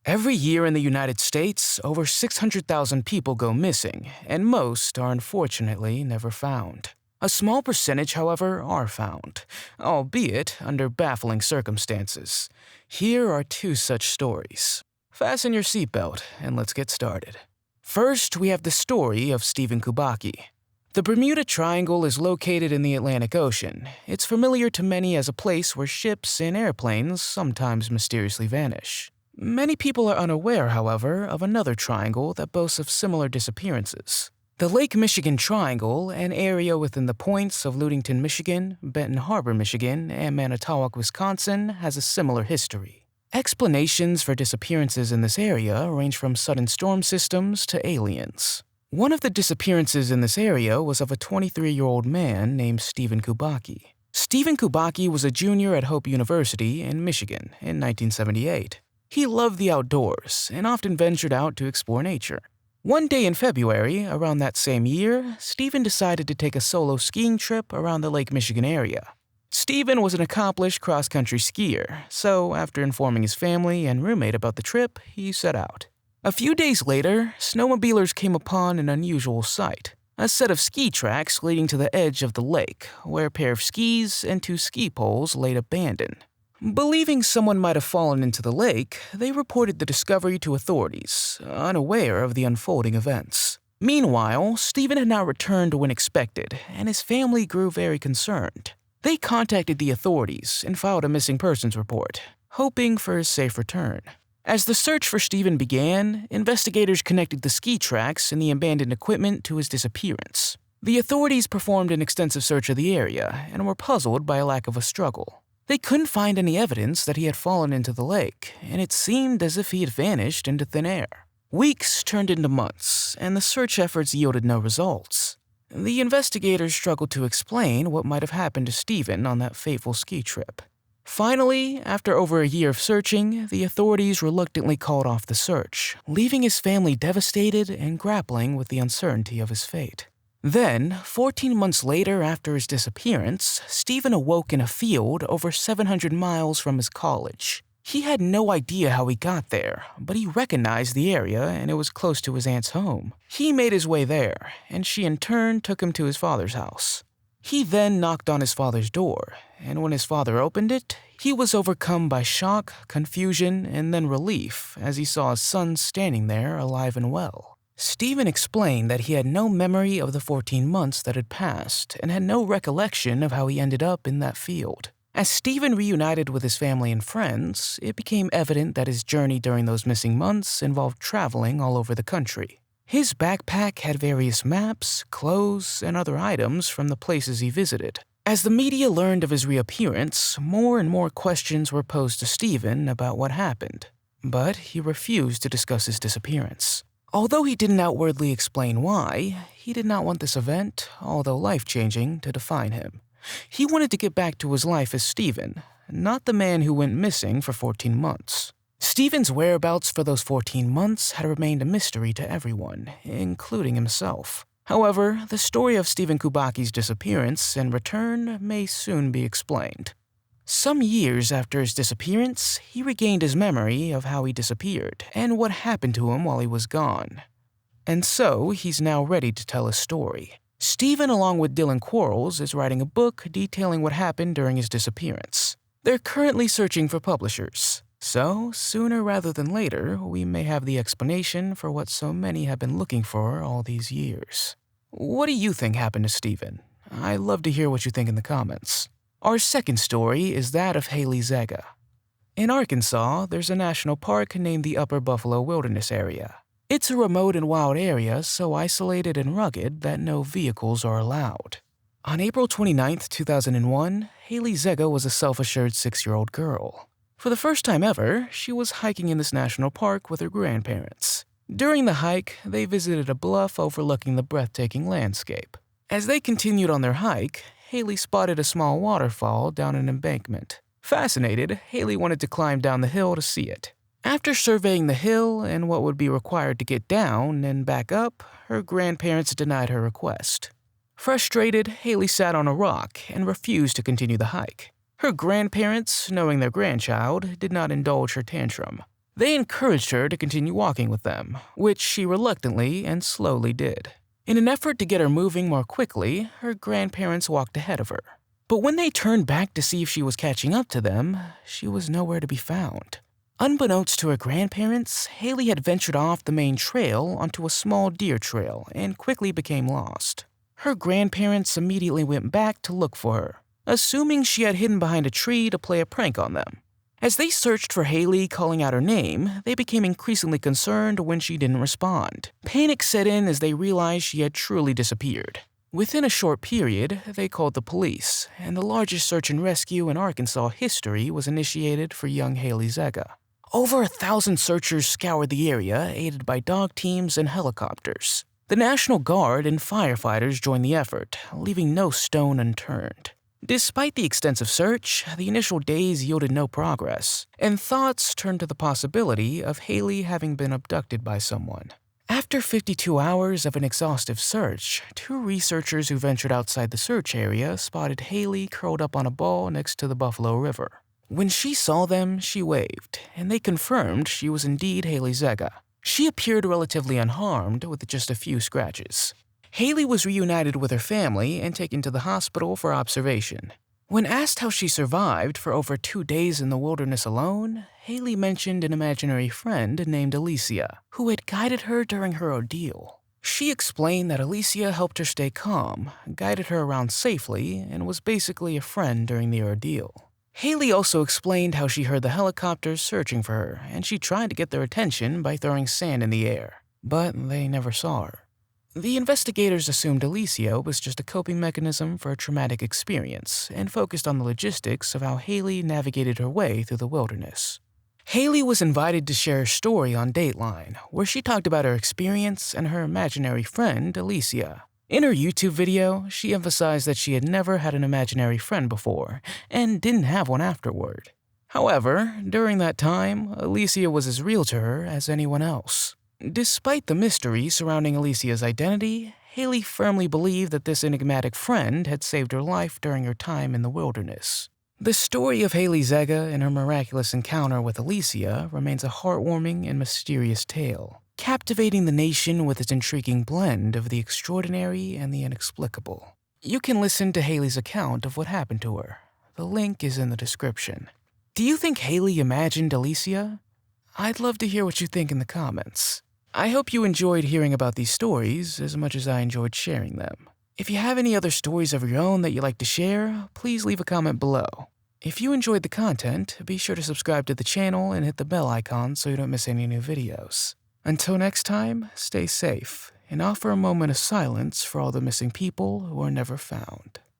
Every year in the United States, over 600,000 people go missing, and most are unfortunately never found. A small percentage, however, are found, albeit under baffling circumstances. Here are two such stories. Fasten your seatbelt, and let's get started. First, we have the story of Steven Kubaki. The Bermuda Triangle is located in the Atlantic Ocean. It's familiar to many as a place where ships and airplanes sometimes mysteriously vanish. Many people are unaware, however, of another triangle that boasts of similar disappearances. The Lake Michigan Triangle, an area within the points of Ludington, Michigan, Benton Harbor, Michigan, and Manitowoc, Wisconsin, has a similar history. Explanations for disappearances in this area range from sudden storm systems to aliens. One of the disappearances in this area was of a 23-year-old man named Steven Kubaki. Steven Kubaki was a junior at Hope University in Michigan in 1978. He loved the outdoors and often ventured out to explore nature. One day in February, around that same year, Steven decided to take a solo skiing trip around the Lake Michigan area. Steven was an accomplished cross-country skier, so after informing his family and roommate about the trip, he set out. A few days later, snowmobilers came upon an unusual sight, a set of ski tracks leading to the edge of the lake, where a pair of skis and two ski poles laid abandoned. Believing someone might have fallen into the lake, they reported the discovery to authorities, unaware of the unfolding events. Meanwhile, Steven had not returned when expected, and his family grew very concerned. They contacted the authorities and filed a missing persons report, hoping for his safe return. As the search for Steven began, investigators connected the ski tracks and the abandoned equipment to his disappearance. The authorities performed an extensive search of the area and were puzzled by a lack of a struggle. They couldn't find any evidence that he had fallen into the lake, and it seemed as if he had vanished into thin air. Weeks turned into months, and the search efforts yielded no results. The investigators struggled to explain what might have happened to Steven on that fateful ski trip. Finally, after over a year of searching, the authorities reluctantly called off the search, leaving his family devastated and grappling with the uncertainty of his fate. Then, 14 months later after his disappearance, Steven awoke in a field over 700 miles from his college. He had no idea how he got there, but he recognized the area and it was close to his aunt's home. He made his way there, and she in turn took him to his father's house. He then knocked on his father's door, and when his father opened it, he was overcome by shock, confusion, and then relief as he saw his son standing there alive and well. Steven explained that he had no memory of the 14 months that had passed and had no recollection of how he ended up in that field. As Steven reunited with his family and friends, it became evident that his journey during those missing months involved traveling all over the country. His backpack had various maps, clothes, and other items from the places he visited. As the media learned of his reappearance, more and more questions were posed to Steven about what happened, but he refused to discuss his disappearance. Although he didn't outwardly explain why, he did not want this event, although life-changing, to define him. He wanted to get back to his life as Steven, not the man who went missing for 14 months. Steven's whereabouts for those 14 months had remained a mystery to everyone, including himself. However, the story of Steven Kubaki's disappearance and return may soon be explained. Some years after his disappearance, he regained his memory of how he disappeared and what happened to him while he was gone. And so, he's now ready to tell his story. Steven, along with Dylan Quarles, is writing a book detailing what happened during his disappearance. They're currently searching for publishers, so sooner rather than later, we may have the explanation for what so many have been looking for all these years. What do you think happened to Steven? I'd love to hear what you think in the comments. Our second story is that of Haley Zega. In Arkansas, there's a national park named the Upper Buffalo Wilderness Area. It's a remote and wild area so isolated and rugged that no vehicles are allowed. On April 29, 2001, Haley Zega was a self-assured 6-year-old girl. For the first time ever, she was hiking in this national park with her grandparents. During the hike, they visited a bluff overlooking the breathtaking landscape. As they continued on their hike, Haley spotted a small waterfall down an embankment. Fascinated, Haley wanted to climb down the hill to see it. After surveying the hill and what would be required to get down and back up, her grandparents denied her request. Frustrated, Haley sat on a rock and refused to continue the hike. Her grandparents, knowing their grandchild, did not indulge her tantrum. They encouraged her to continue walking with them, which she reluctantly and slowly did. In an effort to get her moving more quickly, her grandparents walked ahead of her. But when they turned back to see if she was catching up to them, she was nowhere to be found. Unbeknownst to her grandparents, Haley had ventured off the main trail onto a small deer trail and quickly became lost. Her grandparents immediately went back to look for her, assuming she had hidden behind a tree to play a prank on them. As they searched for Haley, calling out her name, they became increasingly concerned when she didn't respond. Panic set in as they realized she had truly disappeared. Within a short period, they called the police, and the largest search and rescue in Arkansas history was initiated for young Haley Zega. Over 1,000 searchers scoured the area, aided by dog teams and helicopters. The National Guard and firefighters joined the effort, leaving no stone unturned. Despite the extensive search, the initial days yielded no progress, and thoughts turned to the possibility of Haley having been abducted by someone. After 52 hours of an exhaustive search, 2 researchers who ventured outside the search area spotted Haley curled up on a ball next to the Buffalo River. When she saw them, she waved, and they confirmed she was indeed Haley Zega. She appeared relatively unharmed with just a few scratches. Haley was reunited with her family and taken to the hospital for observation. When asked how she survived for over 2 days in the wilderness alone, Haley mentioned an imaginary friend named Alicia, who had guided her during her ordeal. She explained that Alicia helped her stay calm, guided her around safely, and was basically a friend during the ordeal. Haley also explained how she heard the helicopters searching for her, and she tried to get their attention by throwing sand in the air, but they never saw her. The investigators assumed Alicia was just a coping mechanism for a traumatic experience and focused on the logistics of how Haley navigated her way through the wilderness. Haley was invited to share her story on Dateline, where she talked about her experience and her imaginary friend, Alicia. In her YouTube video, she emphasized that she had never had an imaginary friend before and didn't have one afterward. However, during that time, Alicia was as real to her as anyone else. Despite the mystery surrounding Alicia's identity, Haley firmly believed that this enigmatic friend had saved her life during her time in the wilderness. The story of Haley Zega and her miraculous encounter with Alicia remains a heartwarming and mysterious tale, captivating the nation with its intriguing blend of the extraordinary and the inexplicable. You can listen to Haley's account of what happened to her. The link is in the description. Do you think Haley imagined Alicia? I'd love to hear what you think in the comments. I hope you enjoyed hearing about these stories as much as I enjoyed sharing them. If you have any other stories of your own that you'd like to share, please leave a comment below. If you enjoyed the content, be sure to subscribe to the channel and hit the bell icon so you don't miss any new videos. Until next time, stay safe and offer a moment of silence for all the missing people who are never found.